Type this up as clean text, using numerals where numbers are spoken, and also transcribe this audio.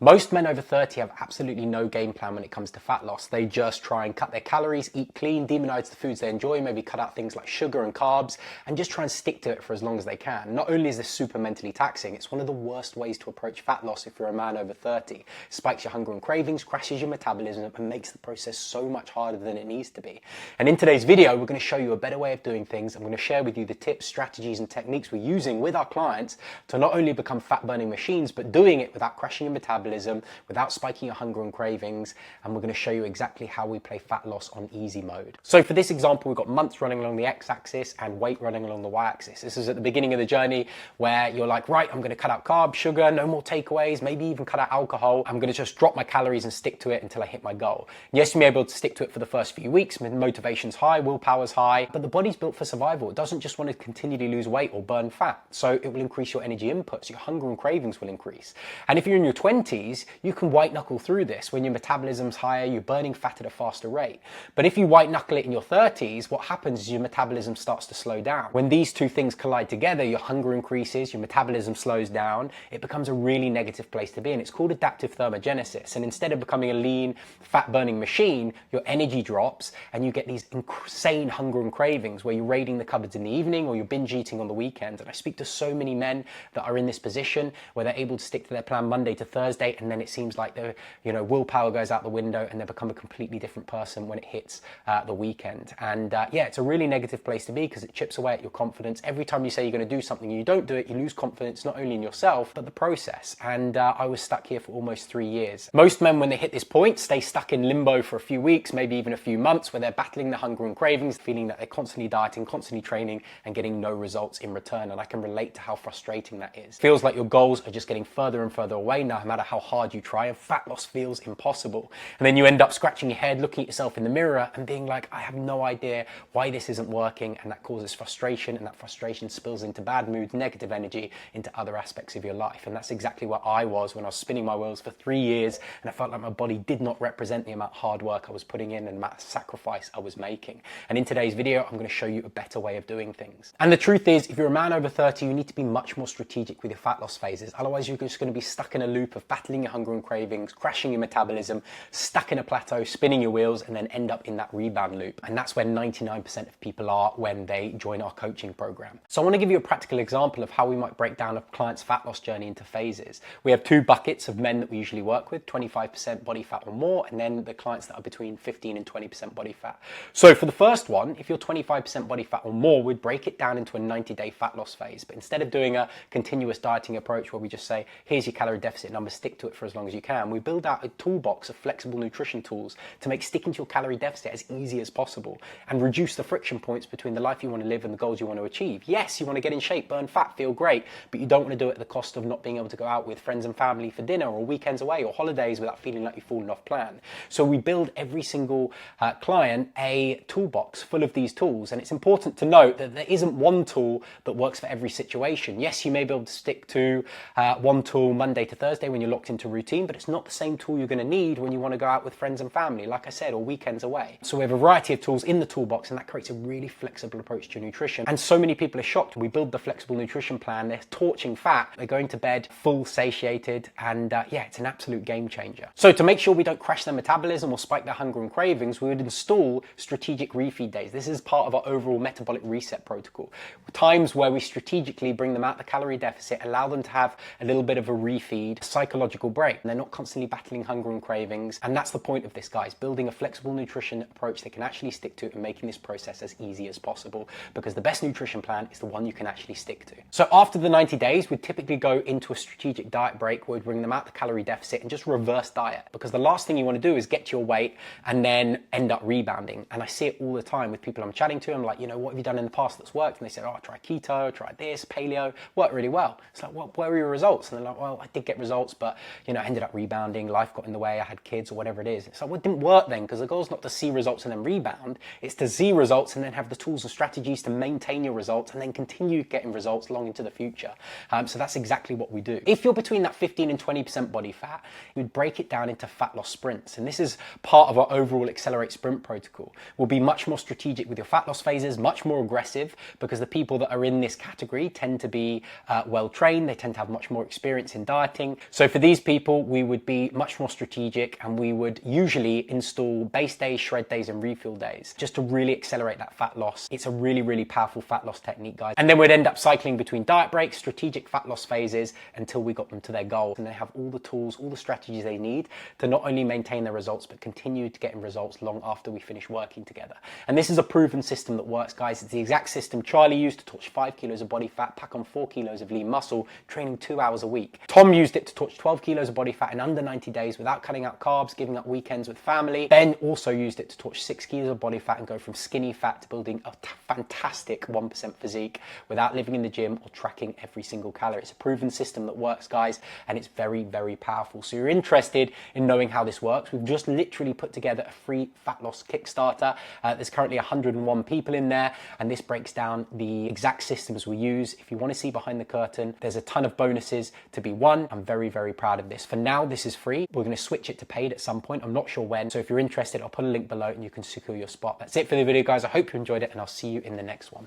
Most men over 30 have absolutely no game plan when it comes to fat loss. They just try and cut their calories, eat clean, demonize the foods they enjoy, maybe cut out things like sugar and carbs, and just try and stick to it for as long as they can. Not only is this super mentally taxing, it's one of the worst ways to approach fat loss if you're a man over 30. It spikes your hunger and cravings, crashes your metabolism, and makes the process so much harder than it needs to be. And in today's video, we're going to show you a better way of doing things. I'm going to share with you the tips, strategies, and techniques we're using with our clients to not only become fat-burning machines, but doing it without crashing your metabolism, without spiking your hunger and cravings, and we're going to show you exactly how we play fat loss on easy mode. So for this example, we've got months running along the x-axis and weight running along the y-axis. This is at the beginning of the journey where you're like, right, I'm going to cut out carbs, sugar, no more takeaways, maybe even cut out alcohol. I'm going to just drop my calories and stick to it until I hit my goal. And yes, you may be able to stick to it for the first few weeks. Motivation's high, willpower's high, but the body's built for survival. It doesn't just want to continually lose weight or burn fat. So it will increase your energy inputs, your hunger and cravings will increase. And if you're in your 20s, you can white knuckle through this when your metabolism's higher, you're burning fat at a faster rate. But if you white knuckle it in your 30s, what happens is your metabolism starts to slow down. When these two things collide together, your hunger increases, your metabolism slows down, it becomes a really negative place to be. And it's called adaptive thermogenesis. And instead of becoming a lean, fat-burning machine, your energy drops and you get these insane hunger and cravings where you're raiding the cupboards in the evening or you're binge eating on the weekends. And I speak to so many men that are in this position where they're able to stick to their plan Monday to Thursday, and then it seems like their willpower goes out the window and they become a completely different person when it hits the weekend. And yeah, it's a really negative place to be because it chips away at your confidence. Every time you say you're going to do something and you don't do it, you lose confidence not only in yourself but the process. And I was stuck here for almost 3 years. Most men, when they hit this point, stay stuck in limbo for a few weeks, maybe even a few months, where they're battling the hunger and cravings, feeling that they're constantly dieting, constantly training, and getting no results in return. And I can relate to how frustrating that is. Feels like your goals are just getting further and further away no matter how hard you try, and fat loss feels impossible. And then you end up scratching your head, looking at yourself in the mirror and being like, I have no idea why this isn't working. And that causes frustration, and that frustration spills into bad moods, negative energy, into other aspects of your life. And that's exactly where I was when I was spinning my wheels for 3 years, and I felt like my body did not represent the amount of hard work I was putting in and the amount of sacrifice I was making. And in today's video, I'm going to show you a better way of doing things. And the truth is, if you're a man over 30, you need to be much more strategic with your fat loss phases. Otherwise, you're just going to be stuck in a loop of battling your hunger and cravings, crashing your metabolism, stuck in a plateau, spinning your wheels, and then end up in that rebound loop. And that's where 99% of people are when they join our coaching program. So I want to give you a practical example of how we might break down a client's fat loss journey into phases. We have 2 buckets of men that we usually work with, 25% body fat or more, and then the clients that are between 15 and 20% body fat. So for the first one, if you're 25% body fat or more, we'd break it down into a 90-day fat loss phase. But instead of doing a continuous dieting approach where we just say, here's your calorie deficit number, stick to it for as long as you can, we build out a toolbox of flexible nutrition tools to make sticking to your calorie deficit as easy as possible and reduce the friction points between the life you want to live and the goals you want to achieve. Yes, you want to get in shape, burn fat, feel great, but you don't want to do it at the cost of not being able to go out with friends and family for dinner or weekends away or holidays without feeling like you've fallen off plan. So we build every single client a toolbox full of these tools, and it's important to note that there isn't one tool that works for every situation. Yes, you may be able to stick to one tool Monday to Thursday when you're locked into routine, but it's not the same tool you're going to need when you want to go out with friends and family, like I said, or weekends away. So we have a variety of tools in the toolbox, and that creates a really flexible approach to nutrition. And so many people are shocked when we build the flexible nutrition plan. They're torching fat, they're going to bed full, satiated, and yeah, it's an absolute game changer. So to make sure we don't crash their metabolism or spike their hunger and cravings, we would install strategic refeed days. This is part of our overall metabolic reset protocol. Times where we strategically bring them out the calorie deficit, allow them to have a little bit of a refeed, psychological break, and they're not constantly battling hunger and cravings. And that's the point of this, guys, building a flexible nutrition approach they can actually stick to and making this process as easy as possible, because the best nutrition plan is the one you can actually stick to. So after the 90 days, we'd typically go into a strategic diet break where we'd bring them out the calorie deficit and just reverse diet, because the last thing you want to do is get to your weight and then end up rebounding. And I see it all the time with people I'm chatting to. I'm like, what have you done in the past that's worked? And they say, oh, try keto, try this, paleo, worked really well. It's like, well, where were your results? And they're like, well, I did get results, but I ended up rebounding, life got in the way, I had kids or whatever it is. It's like, well, it didn't work then, because the goal is not to see results and then rebound. It's to see results and then have the tools and strategies to maintain your results and then continue getting results long into the future. So that's exactly what we do. If you're between that 15 and 20% body fat, you'd break it down into fat loss sprints. And this is part of our overall Accelerate Sprint protocol. We'll be much more strategic with your fat loss phases, much more aggressive, because the people that are in this category tend to be well trained. They tend to have much more experience in dieting. So for these these people, we would be much more strategic, and we would usually install base days, shred days, and refuel days just to really accelerate that fat loss. It's a really, really powerful fat loss technique, guys. And then we'd end up cycling between diet breaks, strategic fat loss phases until we got them to their goal. And they have all the tools, all the strategies they need to not only maintain their results, but continue to get in results long after we finish working together. And this is a proven system that works, guys. It's the exact system Charlie used to torch 5 kilos of body fat, pack on 4 kilos of lean muscle, training 2 hours a week. Tom used it to torch 12 kilos of body fat in under 90 days without cutting out carbs, giving up weekends with family. Ben also used it to torch 6 kilos of body fat and go from skinny fat to building a fantastic 1% physique without living in the gym or tracking every single calorie. It's a proven system that works, guys, and it's very, very powerful. So you're interested in knowing how this works, we've just literally put together a free fat loss Kickstarter. There's currently 101 people in there, and this breaks down the exact systems we use. If you want to see behind the curtain, there's a ton of bonuses to be won. I'm very, very proud of this. For now, this is free. We're going to switch it to paid at some point. I'm not sure when. So if you're interested, I'll put a link below and you can secure your spot. That's it for the video, guys. I hope you enjoyed it, and I'll see you in the next one.